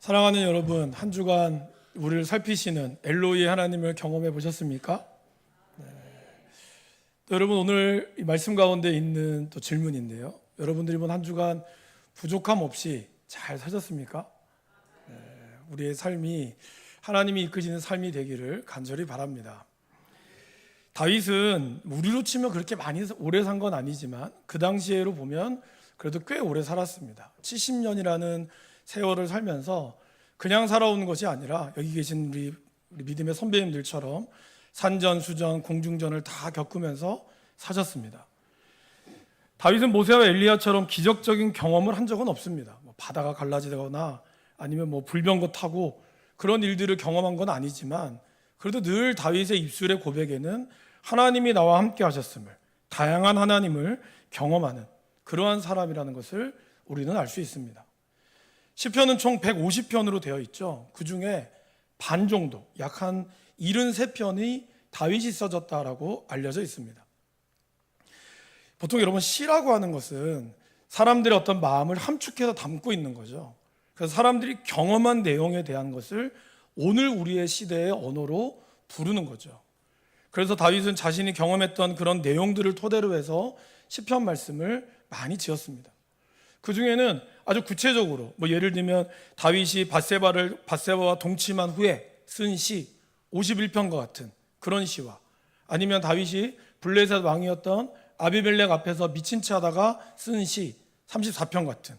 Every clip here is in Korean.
사랑하는 여러분, 한 주간 우리를 살피시는 엘로이 하나님을 경험해 보셨습니까? 또 여러분, 오늘 이 말씀 가운데 있는 또 질문인데요. 여러분들이 이번 한 주간 부족함 없이 잘 사셨습니까? 우리의 삶이 하나님이 이끄시는 삶이 되기를 간절히 바랍니다. 다윗은 우리로 치면 그렇게 많이 오래 산 건 아니지만 그 당시에로 보면 그래도 꽤 오래 살았습니다. 70년이라는 세월을 살면서 그냥 살아오는 것이 아니라 여기 계신 우리 믿음의 선배님들처럼 산전, 수전, 공중전을 다 겪으면서 사셨습니다. 다윗은 모세와 엘리야처럼 기적적인 경험을 한 적은 없습니다. 바다가 갈라지거나 아니면 불병거 타고 그런 일들을 경험한 건 아니지만 그래도 늘 다윗의 입술의 고백에는 하나님이 나와 함께 하셨음을, 다양한 하나님을 경험하는 그러한 사람이라는 것을 우리는 알 수 있습니다. 시편은 총 150편으로 되어 있죠. 그 중에 반 정도, 약 한 73편이 다윗이 써졌다라고 알려져 있습니다. 보통 여러분, 시라고 하는 것은 사람들의 어떤 마음을 함축해서 담고 있는 거죠. 그래서 사람들이 경험한 내용에 대한 것을 오늘 우리의 시대의 언어로 부르는 거죠. 그래서 다윗은 자신이 경험했던 그런 내용들을 토대로 해서 시편 말씀을 많이 지었습니다. 그 중에는 아주 구체적으로 예를 들면 다윗이 밧세바와 동침한 후에 쓴 시 51편과 같은 그런 시와 아니면 다윗이 블레셋 왕이었던 아비멜렉 앞에서 미친 체 하다가 쓴 시 34편 같은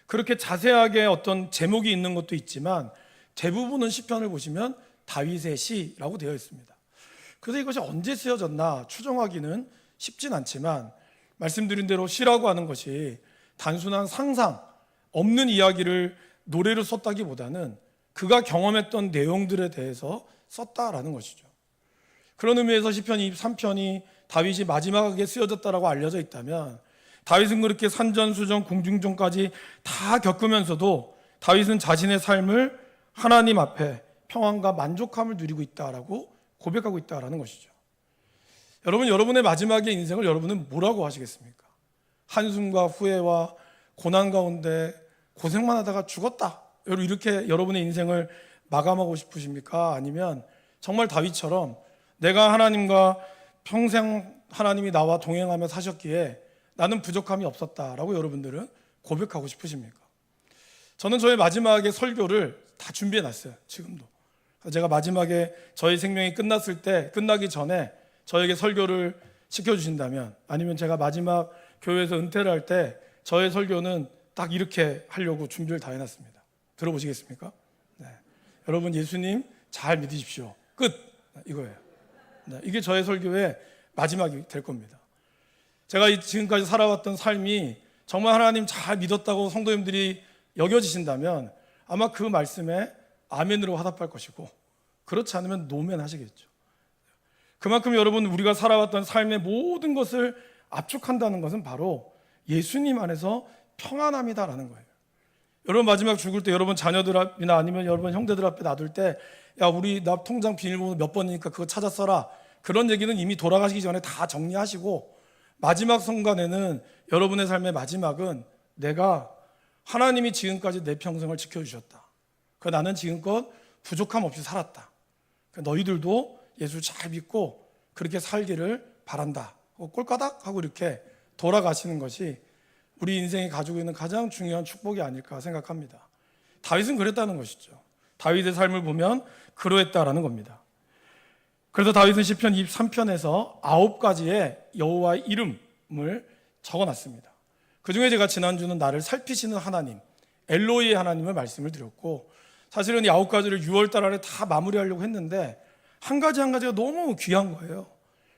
그렇게 자세하게 어떤 제목이 있는 것도 있지만 대부분은 시편을 보시면 다윗의 시라고 되어 있습니다. 그래서 이것이 언제 쓰여졌나 추정하기는 쉽진 않지만 말씀드린 대로 시라고 하는 것이 단순한 상상, 없는 이야기를 노래로 썼다기보다는 그가 경험했던 내용들에 대해서 썼다라는 것이죠. 그런 의미에서 시편 23편이 다윗이 마지막에 쓰여졌다라고 알려져 있다면 다윗은 그렇게 산전수전 공중전까지 다 겪으면서도 다윗은 자신의 삶을 하나님 앞에 평안과 만족함을 누리고 있다라고 고백하고 있다라는 것이죠. 여러분, 여러분의 마지막의 인생을 여러분은 뭐라고 하시겠습니까? 한숨과 후회와 고난 가운데 고생만 하다가 죽었다, 이렇게 여러분의 인생을 마감하고 싶으십니까? 아니면 정말 다윗처럼 내가 하나님과 평생 하나님이 나와 동행하며 사셨기에 나는 부족함이 없었다라고 여러분들은 고백하고 싶으십니까? 저는 저의 마지막에 설교를 다 준비해 놨어요. 지금도 제가 마지막에 저의 생명이 끝나기 전에 저에게 설교를 시켜주신다면, 아니면 제가 마지막 교회에서 은퇴를 할 때 저의 설교는 딱 이렇게 하려고 준비를 다 해놨습니다. 들어보시겠습니까? 네. 여러분, 예수님 잘 믿으십시오. 끝! 이거예요. 네. 이게 저의 설교의 마지막이 될 겁니다. 제가 지금까지 살아왔던 삶이 정말 하나님 잘 믿었다고 성도님들이 여겨지신다면 아마 그 말씀에 아멘으로 화답할 것이고, 그렇지 않으면 노멘 하시겠죠. 그만큼 여러분, 우리가 살아왔던 삶의 모든 것을 압축한다는 것은 바로 예수님 안에서 평안함이다라는 거예요. 여러분, 마지막 죽을 때 여러분 자녀들 앞이나 아니면 여러분 형제들 앞에 놔둘 때, 야, 우리 나 통장 비밀번호 몇 번이니까 그거 찾아 써라, 그런 얘기는 이미 돌아가시기 전에 다 정리하시고, 마지막 순간에는 여러분의 삶의 마지막은 내가 하나님이 지금까지 내 평생을 지켜주셨다, 나는 지금껏 부족함 없이 살았다, 너희들도 예수 잘 믿고 그렇게 살기를 바란다, 꼴까닥 하고 이렇게 돌아가시는 것이 우리 인생이 가지고 있는 가장 중요한 축복이 아닐까 생각합니다. 다윗은 그랬다는 것이죠. 다윗의 삶을 보면 그러했다라는 겁니다. 그래서 다윗은 시편 23편에서 9가지의 여호와의 이름을 적어놨습니다. 그 중에 제가 지난주는 나를 살피시는 하나님, 엘로이의 하나님을 말씀을 드렸고, 사실은 이 9가지를 6월달 안에 다 마무리하려고 했는데 한 가지 한 가지가 너무 귀한 거예요.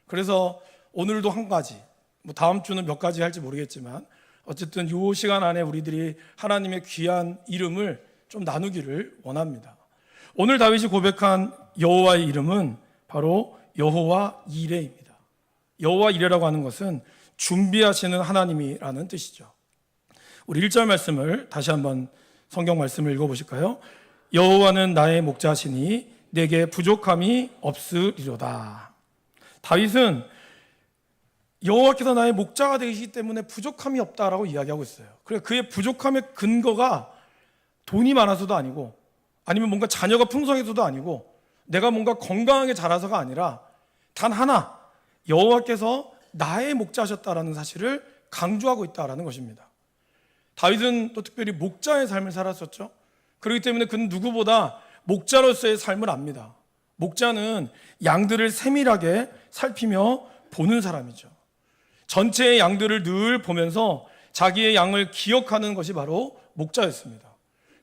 그래서 오늘도 한 가지, 다음 주는 몇 가지 할지 모르겠지만 어쨌든 이 시간 안에 우리들이 하나님의 귀한 이름을 좀 나누기를 원합니다. 오늘 다윗이 고백한 여호와의 이름은 바로 여호와 이레입니다. 여호와 이레라고 하는 것은 준비하시는 하나님이라는 뜻이죠. 우리 1절 말씀을 다시 한번 성경 말씀을 읽어보실까요? 여호와는 나의 목자시니 내게 부족함이 없으리로다. 다윗은 여호와께서 나의 목자가 되시기 때문에 부족함이 없다라고 이야기하고 있어요. 그래서 그의 부족함의 근거가 돈이 많아서도 아니고 아니면 뭔가 자녀가 풍성해서도 아니고 내가 뭔가 건강하게 자라서가 아니라 단 하나, 여호와께서 나의 목자셨다라는 사실을 강조하고 있다라는 것입니다. 다윗은 또 특별히 목자의 삶을 살았었죠. 그렇기 때문에 그는 누구보다 목자로서의 삶을 압니다. 목자는 양들을 세밀하게 살피며 보는 사람이죠. 전체의 양들을 늘 보면서 자기의 양을 기억하는 것이 바로 목자였습니다.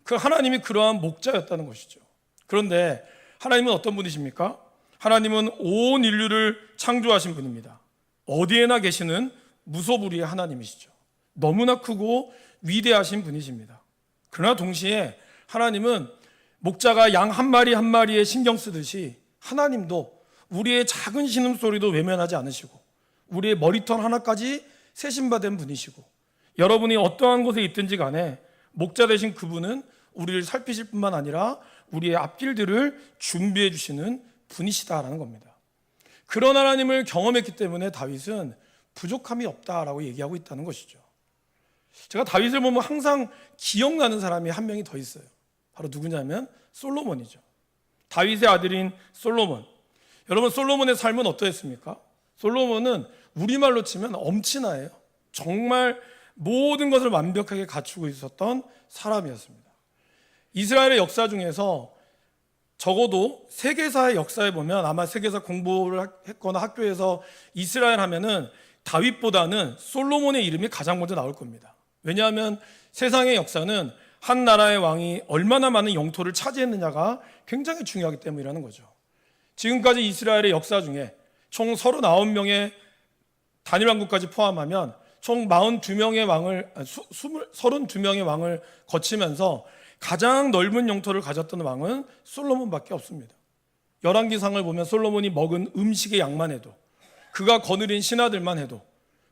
그 하나님이 그러한 목자였다는 것이죠. 그런데 하나님은 어떤 분이십니까? 하나님은 온 인류를 창조하신 분입니다. 어디에나 계시는 무소불위의 하나님이시죠. 너무나 크고 위대하신 분이십니다. 그러나 동시에 하나님은 목자가 양 한 마리 한 마리에 신경 쓰듯이 하나님도 우리의 작은 신음소리도 외면하지 않으시고 우리의 머리털 하나까지 세심받은 분이시고 여러분이 어떠한 곳에 있든지 간에 목자 되신 그분은 우리를 살피실 뿐만 아니라 우리의 앞길들을 준비해 주시는 분이시다라는 겁니다. 그런 하나님을 경험했기 때문에 다윗은 부족함이 없다라고 얘기하고 있다는 것이죠. 제가 다윗을 보면 항상 기억나는 사람이 한 명이 더 있어요. 바로 누구냐면 솔로몬이죠. 다윗의 아들인 솔로몬. 여러분, 솔로몬의 삶은 어떠했습니까? 솔로몬은 우리말로 치면 엄친아예요. 정말 모든 것을 완벽하게 갖추고 있었던 사람이었습니다. 이스라엘의 역사 중에서 적어도 세계사의 역사에 보면 아마 세계사 공부를 했거나 학교에서 이스라엘 하면은 다윗보다는 솔로몬의 이름이 가장 먼저 나올 겁니다. 왜냐하면 세상의 역사는 한 나라의 왕이 얼마나 많은 영토를 차지했느냐가 굉장히 중요하기 때문이라는 거죠. 지금까지 이스라엘의 역사 중에 총 39명의 단일 왕국까지 포함하면 총 32명의 왕을 거치면서 가장 넓은 영토를 가졌던 왕은 솔로몬밖에 없습니다. 열왕기상을 보면 솔로몬이 먹은 음식의 양만 해도, 그가 거느린 신하들만 해도,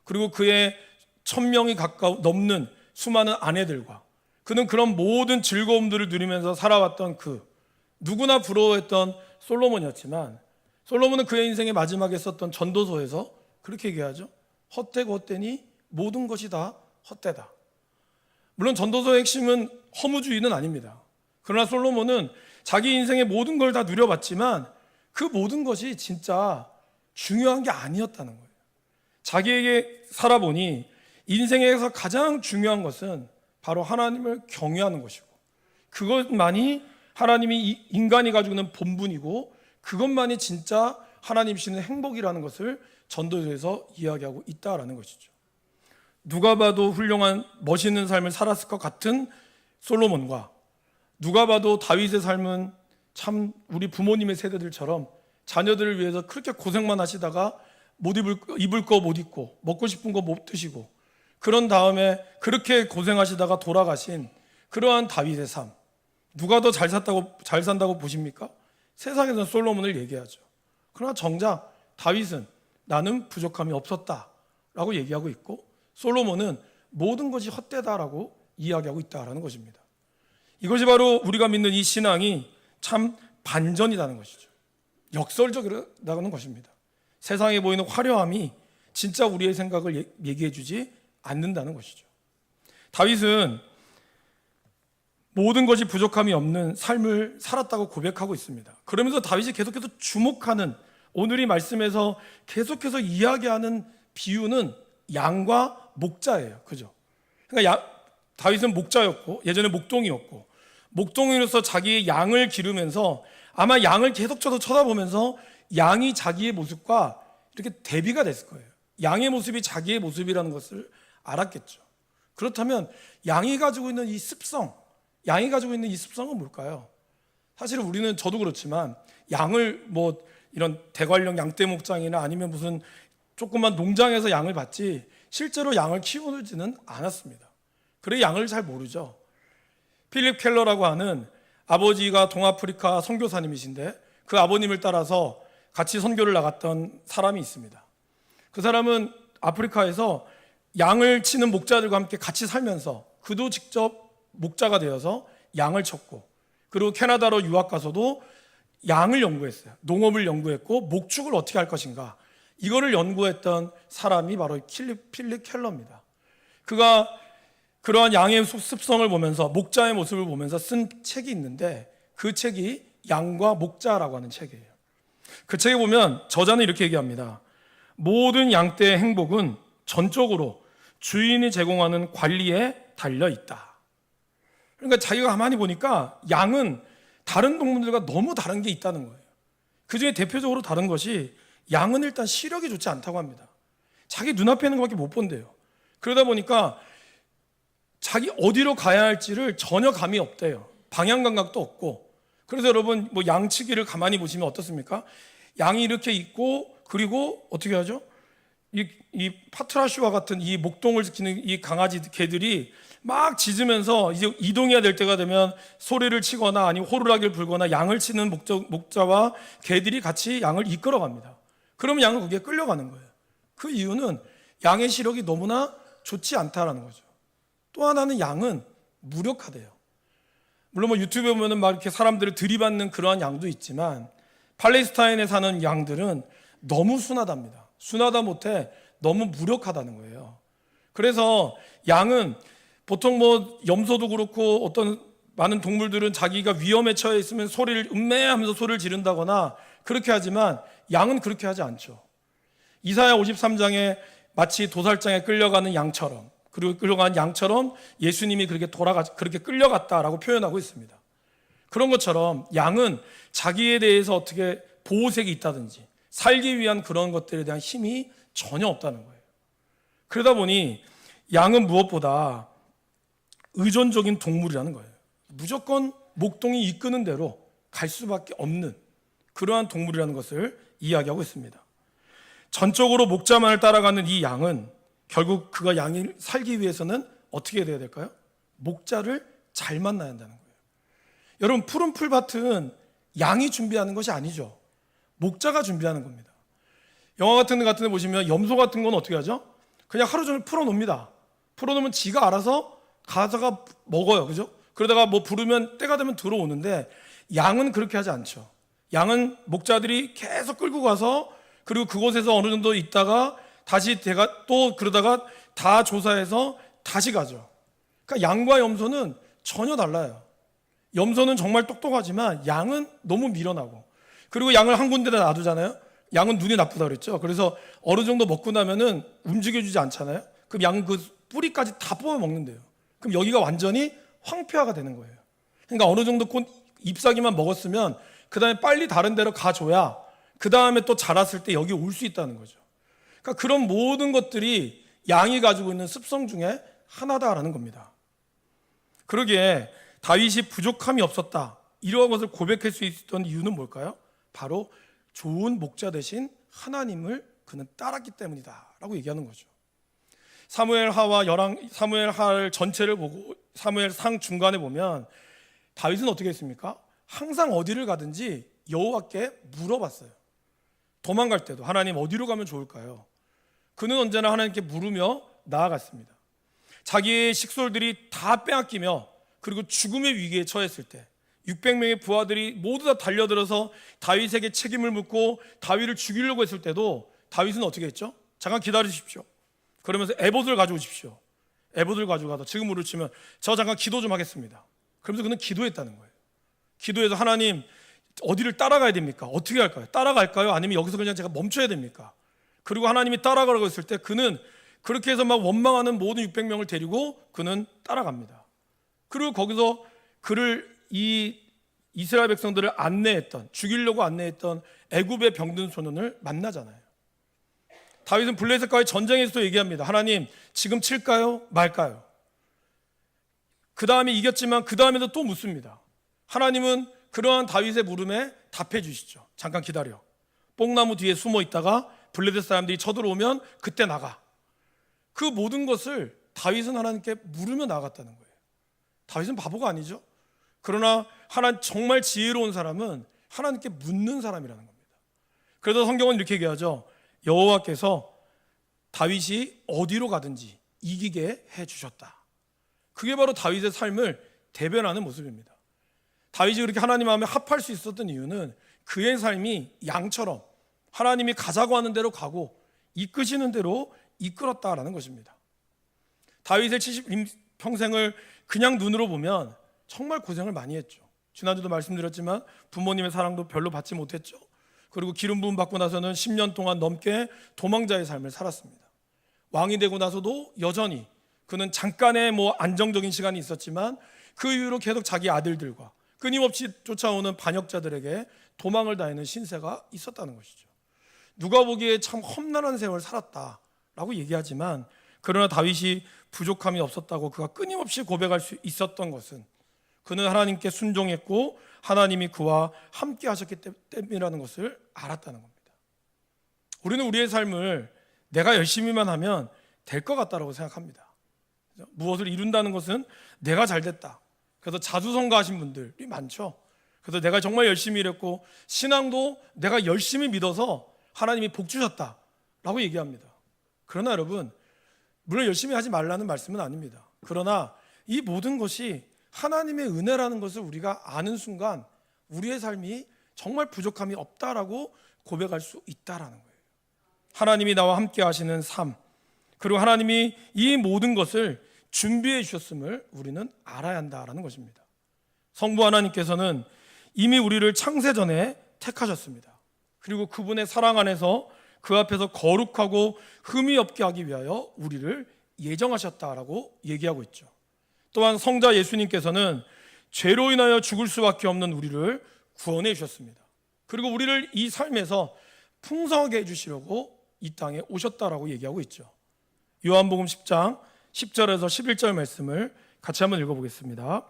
그리고 그의 1000명이 넘는 수많은 아내들과 그는 그런 모든 즐거움들을 누리면서 살아왔던 누구나 부러워했던 솔로몬이었지만, 솔로몬은 그의 인생의 마지막에 썼던 전도서에서 그렇게 얘기하죠. 헛되고 헛되니 모든 것이 다 헛되다. 물론 전도서의 핵심은 허무주의는 아닙니다. 그러나 솔로몬은 자기 인생의 모든 걸 다 누려봤지만 그 모든 것이 진짜 중요한 게 아니었다는 거예요. 자기에게 살아보니 인생에서 가장 중요한 것은 바로 하나님을 경외하는 것이고, 그것만이 하나님이 인간이 가지고 있는 본분이고, 그것만이 진짜 하나님이시는 행복이라는 것을 전도서에서 이야기하고 있다라는 것이죠. 누가 봐도 훌륭한 멋있는 삶을 살았을 것 같은 솔로몬과 누가 봐도 다윗의 삶은 참 우리 부모님의 세대들처럼 자녀들을 위해서 그렇게 고생만 하시다가 입을 거 못 입고 먹고 싶은 거 못 드시고 그런 다음에 그렇게 고생하시다가 돌아가신 그러한 다윗의 삶, 누가 더 잘 산다고 보십니까? 세상에서는 솔로몬을 얘기하죠. 그러나 정작 다윗은 나는 부족함이 없었다라고 얘기하고 있고, 솔로몬은 모든 것이 헛되다라고 이야기하고 있다라는 것입니다. 이것이 바로 우리가 믿는 이 신앙이 참 반전이라는 것이죠. 역설적이라는 것입니다. 세상에 보이는 화려함이 진짜 우리의 생각을 얘기해 주지 않는다는 것이죠. 다윗은 모든 것이 부족함이 없는 삶을 살았다고 고백하고 있습니다. 그러면서 다윗이 계속해서 주목하는, 오늘 이 말씀에서 계속해서 이야기하는 비유는 양과 목자예요. 그죠? 그러니까 다윗은 목자였고, 예전에 목동이었고, 목동이로서 자기의 양을 기르면서 아마 양을 계속 쳐다보면서 양이 자기의 모습과 이렇게 대비가 됐을 거예요. 양의 모습이 자기의 모습이라는 것을 알았겠죠. 그렇다면 양이 가지고 있는 이 습성은 뭘까요? 사실 우리는, 저도 그렇지만 양을 이런 대관령 양떼 목장이나 아니면 무슨 조그만 농장에서 양을 봤지 실제로 양을 키우지는 않았습니다. 그래 양을 잘 모르죠. 필립 켈러라고 하는 아버지가 동아프리카 선교사님이신데 그 아버님을 따라서 같이 선교를 나갔던 사람이 있습니다. 그 사람은 아프리카에서 양을 치는 목자들과 함께 같이 살면서 그도 직접 목자가 되어서 양을 쳤고, 그리고 캐나다로 유학 가서도 양을 연구했어요. 농업을 연구했고 목축을 어떻게 할 것인가, 이거를 연구했던 사람이 바로 필립 켈러입니다. 그가 그러한 양의 습성을 보면서, 목자의 모습을 보면서 쓴 책이 있는데 그 책이 양과 목자라고 하는 책이에요. 그 책에 보면 저자는 이렇게 얘기합니다. 모든 양떼의 행복은 전적으로 주인이 제공하는 관리에 달려 있다. 그러니까 자기가 가만히 보니까 양은 다른 동물들과 너무 다른 게 있다는 거예요. 그 중에 대표적으로 다른 것이 양은 일단 시력이 좋지 않다고 합니다. 자기 눈앞에 있는 것밖에 못 본대요. 그러다 보니까 자기 어디로 가야 할지를 전혀 감이 없대요. 방향 감각도 없고. 그래서 여러분 뭐 양치기를 가만히 보시면 어떻습니까? 양이 이렇게 있고, 그리고 어떻게 하죠? 이 파트라슈와 같은 이 목동을 지키는 이 강아지 개들이 막 짖으면서 이제 이동해야 될 때가 되면 소리를 치거나 아니면 호루라기를 불거나 양을 치는 목자와 개들이 같이 양을 이끌어갑니다. 그러면 양은 거기에 끌려가는 거예요. 그 이유는 양의 시력이 너무나 좋지 않다라는 거죠. 또 하나는 양은 무력하대요. 물론 뭐 유튜브에 보면은 막 이렇게 사람들을 들이받는 그러한 양도 있지만 팔레스타인에 사는 양들은 너무 순하답니다. 순하다 못해 너무 무력하다는 거예요. 그래서 양은 보통 뭐 염소도 그렇고 어떤 많은 동물들은 자기가 위험에 처해 있으면 소리를 음매하면서 소리를 지른다거나 그렇게 하지만 양은 그렇게 하지 않죠. 이사야 53장에 마치 도살장에 끌려가는 양처럼, 그리고 끌려간 양처럼 예수님이 그렇게 끌려갔다라고 표현하고 있습니다. 그런 것처럼 양은 자기에 대해서 어떻게 보호색이 있다든지 살기 위한 그런 것들에 대한 힘이 전혀 없다는 거예요. 그러다 보니 양은 무엇보다 의존적인 동물이라는 거예요. 무조건 목동이 이끄는 대로 갈 수밖에 없는 그러한 동물이라는 것을 이야기하고 있습니다. 전적으로 목자만을 따라가는 이 양은 결국 그가 양이 살기 위해서는 어떻게 돼야 될까요? 목자를 잘 만나야 한다는 거예요. 여러분, 푸른 풀밭은 양이 준비하는 것이 아니죠. 목자가 준비하는 겁니다. 영화 같은 데 보시면 염소 같은 건 어떻게 하죠? 그냥 하루 종일 풀어놓습니다. 풀어놓으면 지가 알아서 가다가 먹어요. 그죠? 그러다가 뭐 부르면 때가 되면 들어오는데 양은 그렇게 하지 않죠. 양은 목자들이 계속 끌고 가서 그리고 그곳에서 어느 정도 있다가 다시 또 그러다가 다 조사해서 다시 가죠. 그러니까 양과 염소는 전혀 달라요. 염소는 정말 똑똑하지만 양은 너무 미련하고, 그리고 양을 한 군데다 놔두잖아요. 양은 눈이 나쁘다 그랬죠. 그래서 어느 정도 먹고 나면은 움직여주지 않잖아요. 그럼 양은 그 뿌리까지 다 뽑아 먹는데요. 그럼 여기가 완전히 황폐화가 되는 거예요. 그러니까 어느 정도 잎사귀만 먹었으면 그 다음에 빨리 다른 데로 가줘야 그 다음에 또 자랐을 때 여기 올 수 있다는 거죠. 그러니까 그런 모든 것들이 양이 가지고 있는 습성 중에 하나다라는 겁니다. 그러기에 다윗이 부족함이 없었다, 이러한 것을 고백할 수 있었던 이유는 뭘까요? 바로 좋은 목자 대신 하나님을 그는 따랐기 때문이다 라고 얘기하는 거죠. 사무엘하 전체를 보고 사무엘상 중간에 보면 다윗은 어떻게 했습니까? 항상 어디를 가든지 여호와께 물어봤어요. 도망갈 때도 하나님 어디로 가면 좋을까요? 그는 언제나 하나님께 물으며 나아갔습니다. 자기의 식솔들이 다 빼앗기며 그리고 죽음의 위기에 처했을 때 600명의 부하들이 모두 다 달려들어서 다윗에게 책임을 묻고 다윗을 죽이려고 했을 때도 다윗은 어떻게 했죠? 잠깐 기다리십시오. 그러면서 에봇을 가져오십시오. 에봇을 가져가서 지금으로 치면 저 잠깐 기도 좀 하겠습니다. 그러면서 그는 기도했다는 거예요. 기도해서 하나님 어디를 따라가야 됩니까? 어떻게 할까요? 따라갈까요? 아니면 여기서 그냥 제가 멈춰야 됩니까? 그리고 하나님이 따라가라고 했을 때 그는 그렇게 해서 막 원망하는 모든 600명을 데리고 그는 따라갑니다. 그리고 거기서 그를 이 이스라엘 백성들을 죽이려고 안내했던 애굽의 병든 소년을 만나잖아요. 다윗은 블레셋과의 전쟁에서도 얘기합니다. 하나님 지금 칠까요? 말까요? 그 다음에 이겼지만 그 다음에도 또 묻습니다. 하나님은 그러한 다윗의 물음에 답해 주시죠. 잠깐 기다려. 뽕나무 뒤에 숨어 있다가 블레셋 사람들이 쳐들어오면 그때 나가. 그 모든 것을 다윗은 하나님께 물으며 나아갔다는 거예요. 다윗은 바보가 아니죠. 그러나 정말 지혜로운 사람은 하나님께 묻는 사람이라는 겁니다. 그래서 성경은 이렇게 얘기하죠. 여호와께서 다윗이 어디로 가든지 이기게 해주셨다. 그게 바로 다윗의 삶을 대변하는 모습입니다. 다윗이 그렇게 하나님 마음에 합할 수 있었던 이유는 그의 삶이 양처럼 하나님이 가자고 하는 대로 가고 이끄시는 대로 이끌었다라는 것입니다. 다윗의 평생을 그냥 눈으로 보면 정말 고생을 많이 했죠. 지난주도 말씀드렸지만 부모님의 사랑도 별로 받지 못했죠. 그리고 기름 부음 받고 나서는 10년 동안 넘게 도망자의 삶을 살았습니다. 왕이 되고 나서도 여전히 그는 잠깐의 안정적인 시간이 있었지만 그 이후로 계속 자기 아들들과 끊임없이 쫓아오는 반역자들에게 도망을 다니는 신세가 있었다는 것이죠. 누가 보기에 참 험난한 세월을 살았다라고 얘기하지만, 그러나 다윗이 부족함이 없었다고 그가 끊임없이 고백할 수 있었던 것은 그는 하나님께 순종했고 하나님이 그와 함께 하셨기 때문이라는 것을 알았다는 겁니다. 우리는 우리의 삶을 내가 열심히만 하면 될 것 같다라고 생각합니다. 무엇을 이룬다는 것은 내가 잘 됐다, 그래서 자수성가하신 분들이 많죠. 그래서 내가 정말 열심히 일했고 신앙도 내가 열심히 믿어서 하나님이 복 주셨다라고 얘기합니다. 그러나 여러분, 물론 열심히 하지 말라는 말씀은 아닙니다. 그러나 이 모든 것이 하나님의 은혜라는 것을 우리가 아는 순간 우리의 삶이 정말 부족함이 없다라고 고백할 수 있다라는 거예요. 하나님이 나와 함께 하시는 삶, 그리고 하나님이 이 모든 것을 준비해 주셨음을 우리는 알아야 한다라는 것입니다. 성부 하나님께서는 이미 우리를 창세 전에 택하셨습니다. 그리고 그분의 사랑 안에서 그 앞에서 거룩하고 흠이 없게 하기 위하여 우리를 예정하셨다라고 얘기하고 있죠. 또한 성자 예수님께서는 죄로 인하여 죽을 수밖에 없는 우리를 구원해 주셨습니다. 그리고 우리를 이 삶에서 풍성하게 해주시려고 이 땅에 오셨다라고 얘기하고 있죠. 요한복음 10장 10절에서 11절 말씀을 같이 한번 읽어보겠습니다.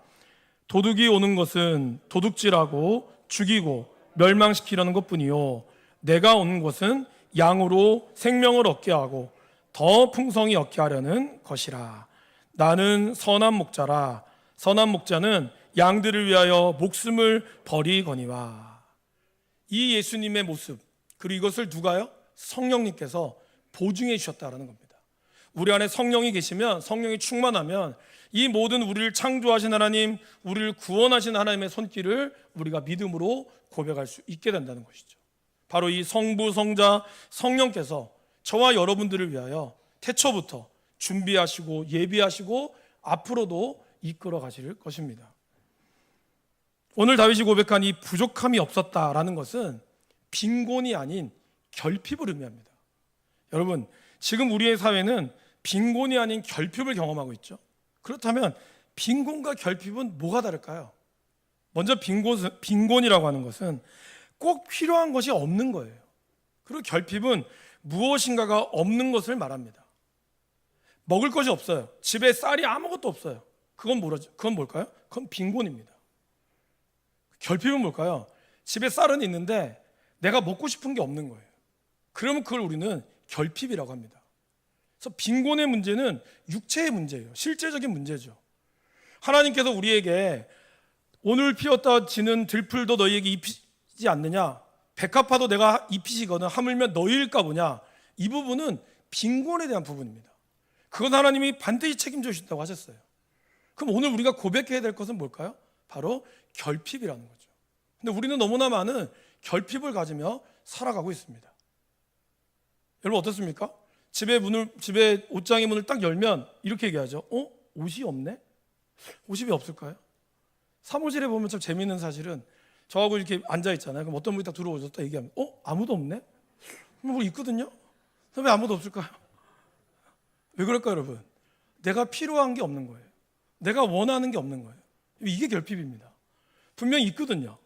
도둑이 오는 것은 도둑질하고 죽이고 멸망시키려는 것뿐이요, 내가 온 것은 양으로 생명을 얻게 하고 더 풍성히 얻게 하려는 것이라. 나는 선한 목자라. 선한 목자는 양들을 위하여 목숨을 버리거니와. 이 예수님의 모습, 그리고 이것을 누가요? 성령님께서 보증해 주셨다라는 겁니다. 우리 안에 성령이 계시면, 성령이 충만하면 이 모든 우리를 창조하신 하나님, 우리를 구원하신 하나님의 손길을 우리가 믿음으로 고백할 수 있게 된다는 것이죠. 바로 이 성부, 성자, 성령께서 저와 여러분들을 위하여 태초부터 준비하시고 예비하시고 앞으로도 이끌어 가실 것입니다. 오늘 다윗이 고백한 이 부족함이 없었다라는 것은 빈곤이 아닌 결핍을 의미합니다. 여러분, 지금 우리의 사회는 빈곤이 아닌 결핍을 경험하고 있죠. 그렇다면 빈곤과 결핍은 뭐가 다를까요? 먼저 빈곤이라고 하는 것은 꼭 필요한 것이 없는 거예요. 그리고 결핍은 무엇인가가 없는 것을 말합니다. 먹을 것이 없어요. 집에 쌀이 아무것도 없어요. 그건 뭘까요? 그건 빈곤입니다. 결핍은 뭘까요? 집에 쌀은 있는데 내가 먹고 싶은 게 없는 거예요. 그러면 그걸 우리는 결핍이라고 합니다. 그래서 빈곤의 문제는 육체의 문제예요. 실제적인 문제죠. 하나님께서 우리에게 오늘 피었다 지는 들풀도 너희에게 입히지 않느냐, 백합화도 내가 입히시거든 하물며 너희일까 보냐. 이 부분은 빈곤에 대한 부분입니다. 그건 하나님이 반드시 책임져 주신다고 하셨어요. 그럼 오늘 우리가 고백해야 될 것은 뭘까요? 바로 결핍이라는 거죠. 근데 우리는 너무나 많은 결핍을 가지며 살아가고 있습니다. 여러분 어떻습니까? 집에 옷장의 문을 딱 열면 이렇게 얘기하죠. 옷이 없네? 옷이 없을까요? 사무실에 보면 참 재미있는 사실은 저하고 이렇게 앉아 있잖아요. 그럼 어떤 분이 딱 들어오셨다 얘기하면 아무도 없네? 그럼 우리 있거든요? 그럼 왜 아무도 없을까요? 왜 그럴까요, 여러분? 내가 필요한 게 없는 거예요. 내가 원하는 게 없는 거예요. 이게 결핍입니다. 분명히 있거든요.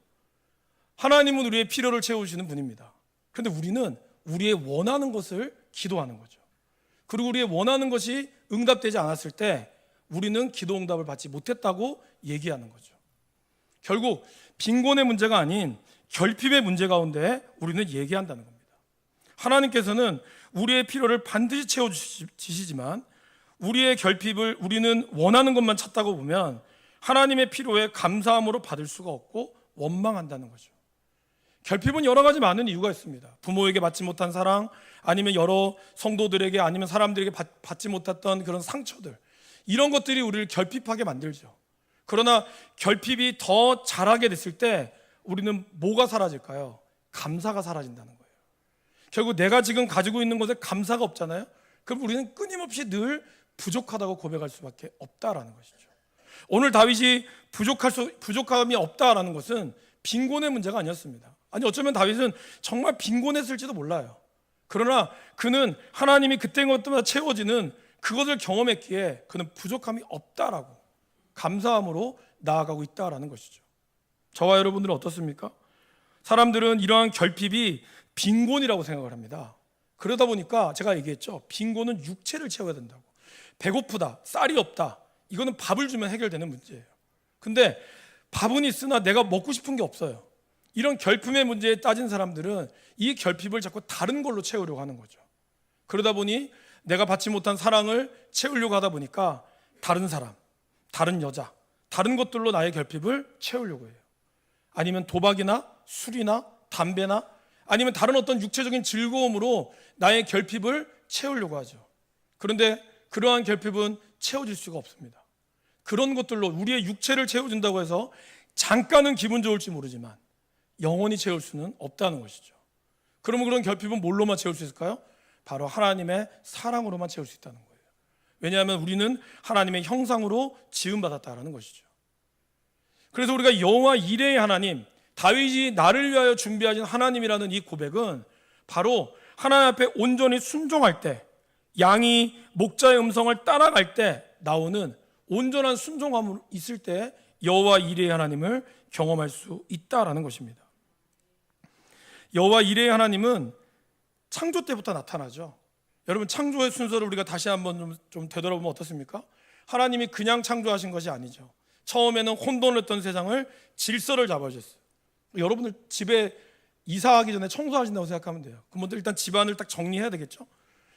하나님은 우리의 필요를 채우시는 분입니다. 그런데 우리는 우리의 원하는 것을 기도하는 거죠. 그리고 우리의 원하는 것이 응답되지 않았을 때 우리는 기도 응답을 받지 못했다고 얘기하는 거죠. 결국 빈곤의 문제가 아닌 결핍의 문제 가운데 우리는 얘기한다는 겁니다. 하나님께서는 우리의 필요를 반드시 채워주시지만 우리의 결핍을 우리는 원하는 것만 찾다고 보면 하나님의 필요에 감사함으로 받을 수가 없고 원망한다는 거죠. 결핍은 여러 가지 많은 이유가 있습니다. 부모에게 받지 못한 사랑, 아니면 여러 성도들에게, 아니면 사람들에게 받지 못했던 그런 상처들, 이런 것들이 우리를 결핍하게 만들죠. 그러나 결핍이 더 자라게 됐을 때 우리는 뭐가 사라질까요? 감사가 사라진다는 거예요. 결국 내가 지금 가지고 있는 것에 감사가 없잖아요. 그럼 우리는 끊임없이 늘 부족하다고 고백할 수밖에 없다라는 것이죠. 오늘 다윗이 부족함이 없다라는 것은 빈곤의 문제가 아니었습니다. 아니, 어쩌면 다윗은 정말 빈곤했을지도 몰라요. 그러나 그는 하나님이 그때인 것마다 채워지는 그것을 경험했기에 그는 부족함이 없다라고 감사함으로 나아가고 있다라는 것이죠. 저와 여러분들은 어떻습니까? 사람들은 이러한 결핍이 빈곤이라고 생각을 합니다. 그러다 보니까 제가 얘기했죠. 빈곤은 육체를 채워야 된다고. 배고프다, 쌀이 없다, 이거는 밥을 주면 해결되는 문제예요. 근데 밥은 있으나 내가 먹고 싶은 게 없어요. 이런 결핍의 문제에 따진 사람들은 이 결핍을 자꾸 다른 걸로 채우려고 하는 거죠. 그러다 보니 내가 받지 못한 사랑을 채우려고 하다 보니까 다른 사람, 다른 여자, 다른 것들로 나의 결핍을 채우려고 해요. 아니면 도박이나 술이나 담배나 아니면 다른 어떤 육체적인 즐거움으로 나의 결핍을 채우려고 하죠. 그런데 그러한 결핍은 채워질 수가 없습니다. 그런 것들로 우리의 육체를 채워준다고 해서 잠깐은 기분 좋을지 모르지만 영원히 채울 수는 없다는 것이죠. 그러면 그런 결핍은 뭘로만 채울 수 있을까요? 바로 하나님의 사랑으로만 채울 수 있다는 거예요. 왜냐하면 우리는 하나님의 형상으로 지음받았다는 것이죠. 그래서 우리가 여호와 이레의 하나님, 다윗이 나를 위하여 준비하신 하나님이라는 이 고백은 바로 하나님 앞에 온전히 순종할 때, 양이 목자의 음성을 따라갈 때 나오는 온전한 순종함이 있을 때 여호와 이레의 하나님을 경험할 수 있다라는 것입니다. 여호와 이레의 하나님은 창조 때부터 나타나죠. 여러분, 창조의 순서를 우리가 다시 한번 좀 되돌아보면 어떻습니까? 하나님이 그냥 창조하신 것이 아니죠. 처음에는 혼돈했던 세상을 질서를 잡아주셨어요. 여러분들 집에 이사하기 전에 청소하신다고 생각하면 돼요. 그럼 일단 집안을 딱 정리해야 되겠죠.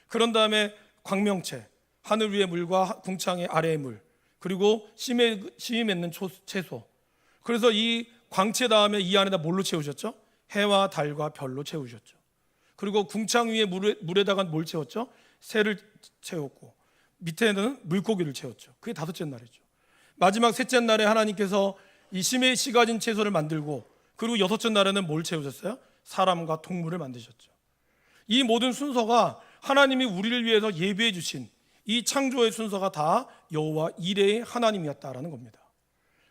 그런 다음에 광명체, 하늘 위의 물과 궁창의 아래의 물, 그리고 씨이 맺는 채소. 그래서 이 광채 다음에 이 안에다 뭘로 채우셨죠? 해와 달과 별로 채우셨죠. 그리고 궁창 위에 물에다가 뭘 채웠죠? 새를 채웠고 밑에는 물고기를 채웠죠. 그게 다섯째 날이죠. 마지막 셋째 날에 하나님께서 이 심에 씨 가진 채소를 만들고 그리고 여섯째 날에는 뭘 채우셨어요? 사람과 동물을 만드셨죠. 이 모든 순서가 하나님이 우리를 위해서 예비해 주신 이 창조의 순서가 다 여호와 이레의 하나님이었다라는 겁니다.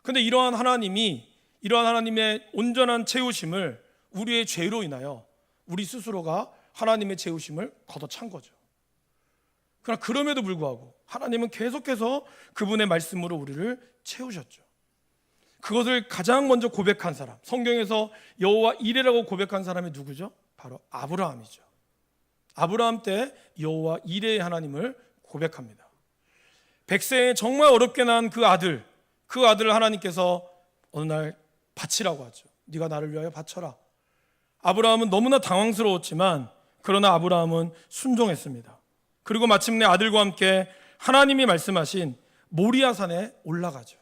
그런데 이러한 하나님의 온전한 채우심을 우리의 죄로 인하여 우리 스스로가 하나님의 채우심을 걷어찬 거죠. 그러나 그럼에도 불구하고 하나님은 계속해서 그분의 말씀으로 우리를 채우셨죠. 그것을 가장 먼저 고백한 사람, 성경에서 여호와 이레라고 고백한 사람이 누구죠? 바로 아브라함이죠. 아브라함 때 여호와 이레의 하나님을 고백합니다. 100세에 정말 어렵게 낳은 그 아들을 하나님께서 어느 날 바치라고 하죠. 네가 나를 위하여 바쳐라. 아브라함은 너무나 당황스러웠지만 그러나 아브라함은 순종했습니다. 그리고 마침내 아들과 함께 하나님이 말씀하신 모리아산에 올라가죠.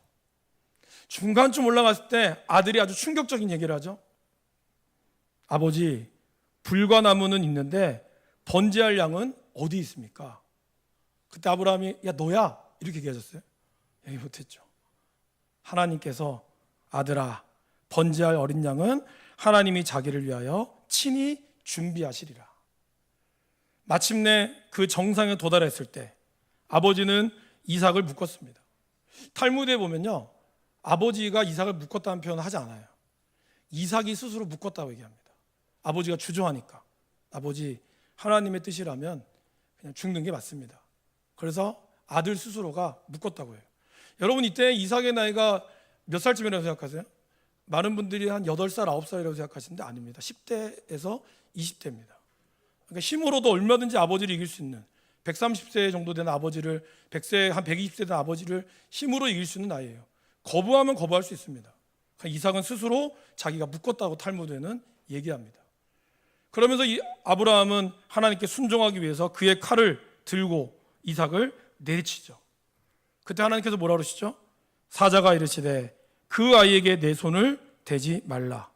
중간쯤 올라갔을 때 아들이 아주 충격적인 얘기를 하죠. 아버지, 불과 나무는 있는데 번제할 양은 어디 있습니까? 그때 아브라함이 야 너야 이렇게 얘기하셨어요? 얘기 못했죠. 하나님께서 아들아, 번제할 어린 양은 하나님이 자기를 위하여 친히 준비하시리라. 마침내 그 정상에 도달했을 때 아버지는 이삭을 묶었습니다. 탈무드에 보면요, 아버지가 이삭을 묶었다는 표현을 하지 않아요. 이삭이 스스로 묶었다고 얘기합니다. 아버지가 주저하니까 아버지, 하나님의 뜻이라면 그냥 죽는 게 맞습니다. 그래서 아들 스스로가 묶었다고 해요. 여러분, 이때 이삭의 나이가 몇 살쯤이라고 생각하세요? 많은 분들이 한 8살, 9살이라고 생각하시는데 아닙니다. 10대에서 20대입니다. 그러니까 힘으로도 얼마든지 아버지를 이길 수 있는, 130세 정도 되는 아버지를, 100세, 한 120세 된 아버지를 힘으로 이길 수 있는 나이예요. 거부하면 거부할 수 있습니다. 그러니까 이삭은 스스로 자기가 묶었다고 탈무드에는 얘기합니다. 그러면서 이 아브라함은 하나님께 순종하기 위해서 그의 칼을 들고 이삭을 내리치죠. 그때 하나님께서 뭐라 그러시죠? 사자가 이르시되 그 아이에게 내 손을 대지 말라.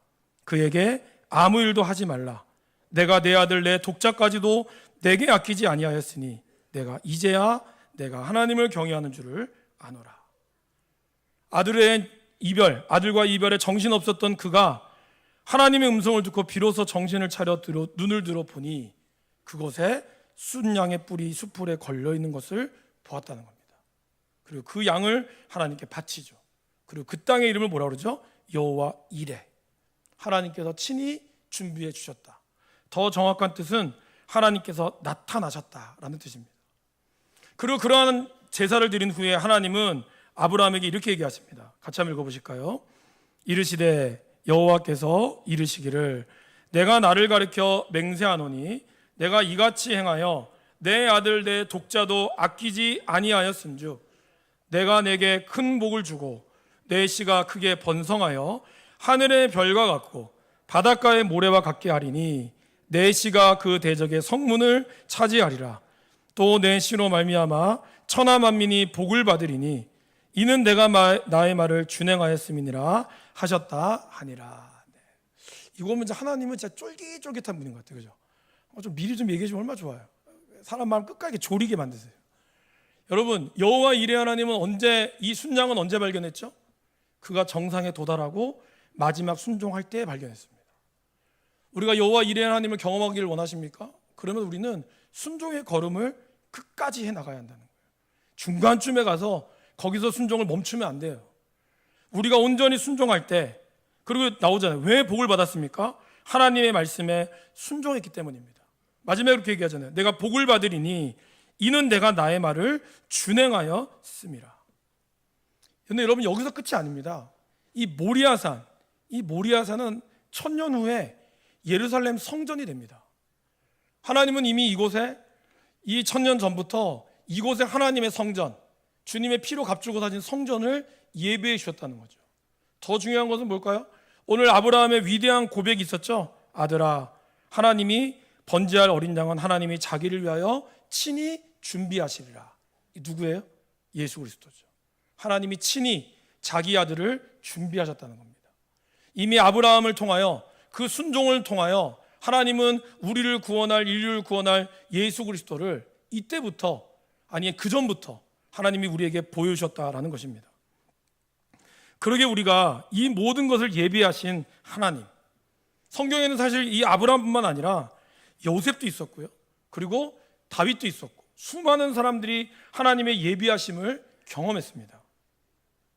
그에게 아무 일도 하지 말라. 내가 내 아들 내 독자까지도 내게 아끼지 아니하였으니 내가 이제야 내가 하나님을 경외하는 줄을 아노라. 아들과 이별에 정신없었던 그가 하나님의 음성을 듣고 비로소 정신을 차려 눈을 들어 보니 그곳에 순양의 뿔이 숯불에 걸려 있는 것을 보았다는 겁니다. 그리고 그 양을 하나님께 바치죠. 그리고 그 땅의 이름을 뭐라 그러죠? 여호와 이레. 하나님께서 친히 준비해 주셨다. 더 정확한 뜻은 하나님께서 나타나셨다라는 뜻입니다. 그리고 그러한 제사를 드린 후에 하나님은 아브라함에게 이렇게 얘기하십니다. 같이 한번 읽어보실까요? 이르시되 여호와께서 이르시기를 내가 나를 가리켜 맹세하노니 내가 이같이 행하여 내 아들 내 독자도 아끼지 아니하였은즉 내가 내게 큰 복을 주고 내 씨가 크게 번성하여 하늘의 별과 같고 바닷가의 모래와 같게 하리니 내 씨가 그 대적의 성문을 차지하리라. 또 내 씨로 말미암아 천하 만민이 복을 받으리니 이는 내가 나의 말을 준행하였음이니라 하셨다 하니라. 네. 이거 보면 하나님은 진짜 쫄깃쫄깃한 분인 것 같아요. 그죠? 좀 미리 좀 얘기해 주면 얼마나 좋아요. 사람 마음 끝까지 졸이게 만드세요. 여러분, 여호와 이레 하나님은 이 순장은 언제 발견했죠? 그가 정상에 도달하고 마지막 순종할 때 발견했습니다. 우리가 여호와 이레 하나님을 경험하기를 원하십니까? 그러면 우리는 순종의 걸음을 끝까지 해 나가야 한다는 거예요. 중간쯤에 가서 거기서 순종을 멈추면 안 돼요. 우리가 온전히 순종할 때, 그리고 나오잖아요. 왜 복을 받았습니까? 하나님의 말씀에 순종했기 때문입니다. 마지막에 그렇게 얘기하잖아요. 내가 복을 받으리니 이는 내가 나의 말을 준행하여 씀이라. 그런데 여러분, 여기서 끝이 아닙니다. 이 모리아산은 1000년 후에 예루살렘 성전이 됩니다. 하나님은 이미 이곳에 이 1000년 전부터 이곳에 하나님의 성전, 주님의 피로 값주고 사신 성전을 예배해 주셨다는 거죠. 더 중요한 것은 뭘까요? 오늘 아브라함의 위대한 고백이 있었죠. 아들아, 하나님이 번제할 어린 양은 하나님이 자기를 위하여 친히 준비하시리라. 누구예요? 예수 그리스도죠. 하나님이 친히 자기 아들을 준비하셨다는 겁니다. 이미 아브라함을 통하여 그 순종을 통하여 하나님은 우리를 구원할, 인류를 구원할 예수 그리스도를 이때부터, 아니 그 전부터 하나님이 우리에게 보여주셨다라는 것입니다. 그러게 우리가 이 모든 것을 예비하신 하나님, 성경에는 사실 이 아브라함뿐만 아니라 요셉도 있었고요, 그리고 다윗도 있었고 수많은 사람들이 하나님의 예비하심을 경험했습니다.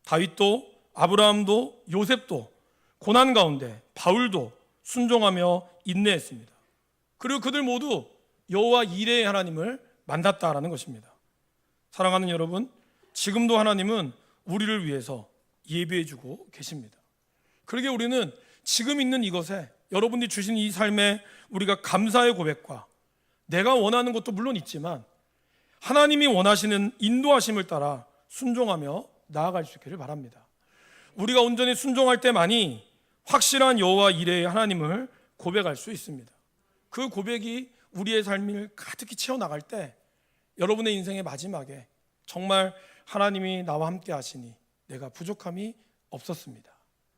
다윗도, 아브라함도, 요셉도 고난 가운데, 바울도 순종하며 인내했습니다. 그리고 그들 모두 여호와 이레의 하나님을 만났다라는 것입니다. 사랑하는 여러분, 지금도 하나님은 우리를 위해서 예비해주고 계십니다. 그러게 우리는 지금 있는 이것에, 여러분들이 주신 이 삶에 우리가 감사의 고백과 내가 원하는 것도 물론 있지만 하나님이 원하시는 인도하심을 따라 순종하며 나아갈 수 있기를 바랍니다. 우리가 온전히 순종할 때만이 확실한 여호와 이레의 하나님을 고백할 수 있습니다. 그 고백이 우리의 삶을 가득히 채워나갈 때 여러분의 인생의 마지막에 정말 하나님이 나와 함께 하시니 내가 부족함이 없었습니다.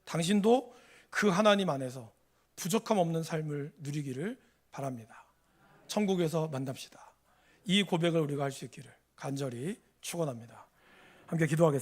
당신도 그 하나님 안에서 부족함 없는 삶을 누리기를 바랍니다. 천국에서 만납시다. 이 고백을 우리가 할 수 있기를 간절히 축원합니다. 함께 기도하겠습니다.